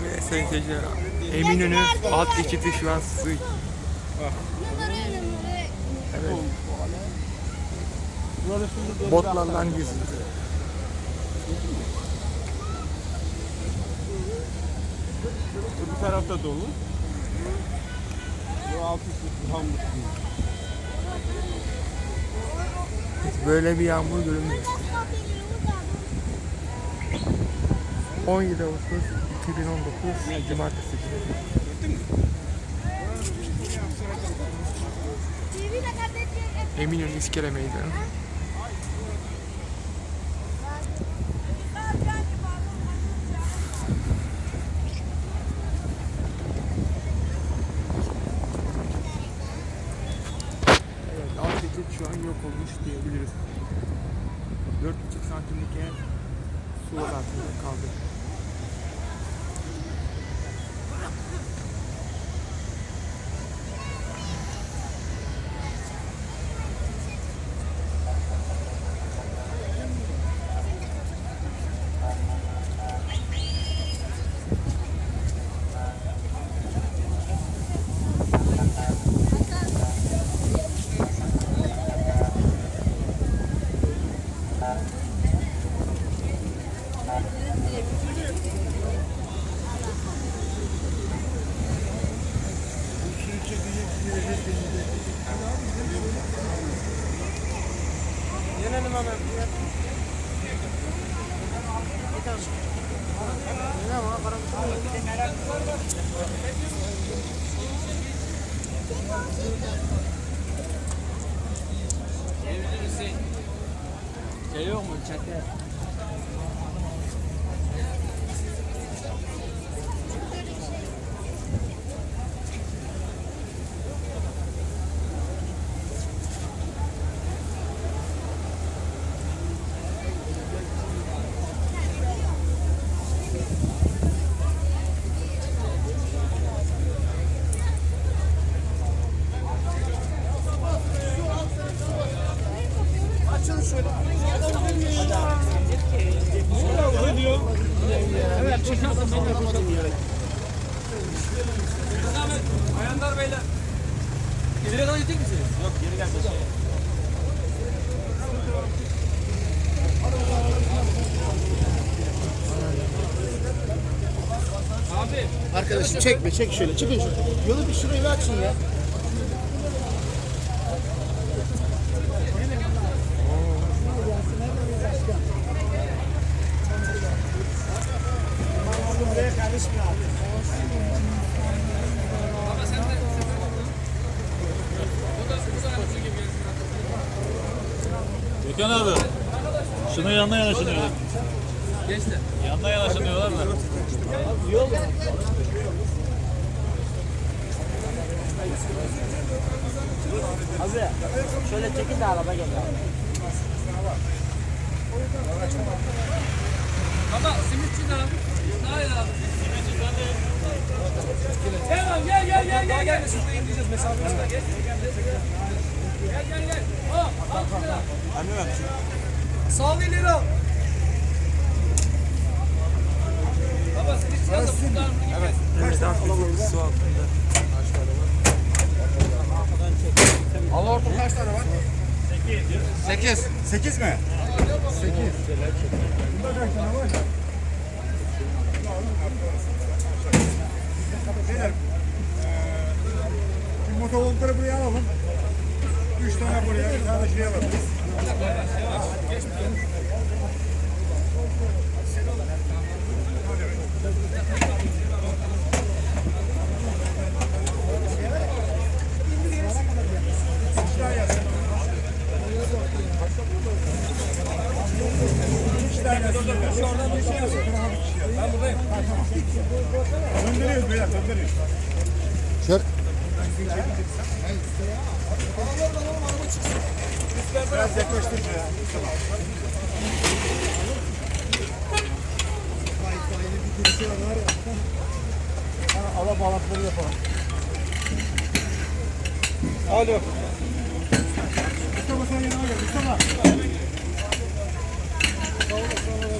Ve sayın seyirciler, Eminönü alt geçidi şu an su. Evet. Botlarla gezildi. Bu tarafta dolu. Bu altı tam. Böyle bir yağmur görünmüyor. 17 Ağustos 2019 Cumartesi günü. Eminönü İskele Meydanı. Evet, alt geçit şu an yok olmuş diyebiliriz. 4,5 santimlik yer sular altında kaldı. Yenelim hemen. Şey yok mu çete? Evet, çıkarsın ben de koşalım. Ayandar beyler. İleri kadar gidecek misiniz? Yok, geri gelmesin. Abi. Arkadaşım çekme, çek şöyle, çıkın şöyle. Yolu bir şurayı açın ya. Gökhan abi, şunun yanına yanaşınıyor. Geçti. Yanına yanaşınıyorlar da. Abi şöyle çekin de araba geliyor. Baba simitçi de abi. Hayır abi. Simitçi sen de. Gel. Şurada indireceğiz mesafemiz var. Gel. Al şuraya. Anne ver. Sağ ol ileri al. Baba simitçi de buradan. Evet. Evet, alt geçit su altında. Allah orta kaç tane var? 8. 8 mi? 8. Bunda kaç tane var? Beyler, bir motovoltları buraya alalım. 3 tane buraya, bir tane şuraya alalım. Oradan bir şey yazın. Ben buradayım. Döndürüyoruz beyler, döndürüyoruz. Şöyle. Biraz yaklaştır ya. Ala bağlantıları yapalım. Alo. Mustafa sen yanıma gel. Mustafa. Sağ ol, sağ ol.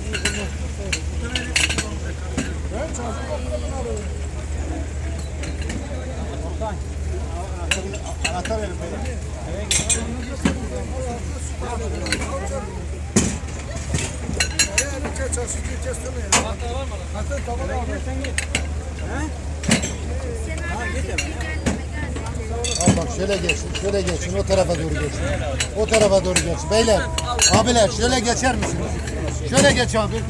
Al bak şöyle geçin, şöyle geçin, o tarafa doğru geçin. O tarafa doğru geçin. Beyler, abiler şöyle geçer misiniz? Şöyle geç abi.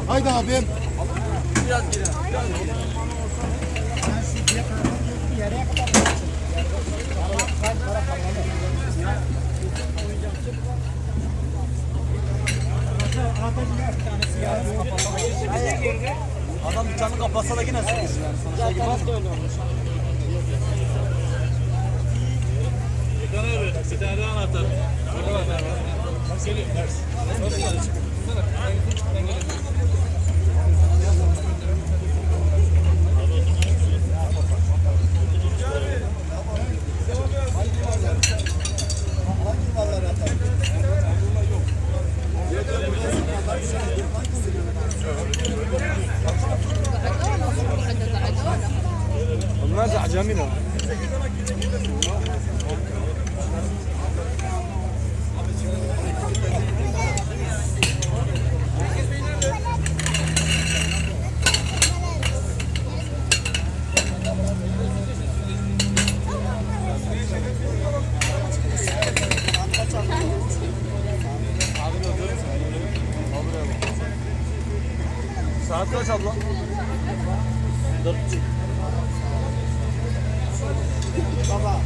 Haydi abim. Adam dükkanı kapatsa da yine sıkışır. Zaten hafta öyle olmuş. Bir tane abi. Bir tane daha anahtar. Selim ders. Onlar da acemi de. Saat kaç abla? 4:30. Baba.